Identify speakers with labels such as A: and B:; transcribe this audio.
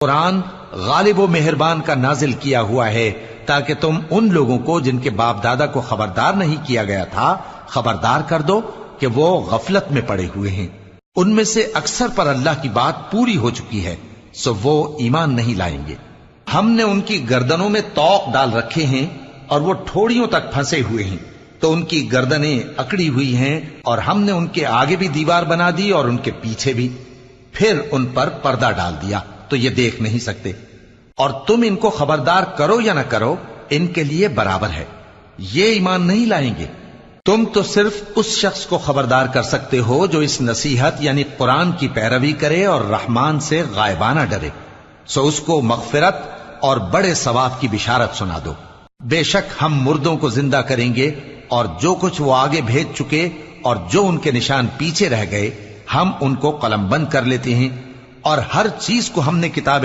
A: قرآن غالب و مہربان کا نازل کیا ہوا ہے تاکہ تم ان لوگوں کو جن کے باپ دادا کو خبردار نہیں کیا گیا تھا خبردار کر دو کہ وہ غفلت میں پڑے ہوئے ہیں۔ ان میں سے اکثر پر اللہ کی بات پوری ہو چکی ہے، سو وہ ایمان نہیں لائیں گے۔ ہم نے ان کی گردنوں میں طوق ڈال رکھے ہیں اور وہ ٹھوڑیوں تک پھنسے ہوئے ہیں، تو ان کی گردنیں اکڑی ہوئی ہیں، اور ہم نے ان کے آگے بھی دیوار بنا دی اور ان کے پیچھے بھی، پھر ان پر پردہ ڈال دیا تو یہ دیکھ نہیں سکتے۔ اور تم ان کو خبردار کرو یا نہ کرو ان کے لیے برابر ہے، یہ ایمان نہیں لائیں گے۔ تم تو صرف اس شخص کو خبردار کر سکتے ہو جو اس نصیحت یعنی قرآن کی پیروی کرے اور رحمان سے غائبانہ ڈرے، سو اس کو مغفرت اور بڑے ثواب کی بشارت سنا دو۔ بے شک ہم مردوں کو زندہ کریں گے، اور جو کچھ وہ آگے بھیج چکے اور جو ان کے نشان پیچھے رہ گئے ہم ان کو قلم بند کر لیتے ہیں، اور ہر چیز کو ہم نے کتاب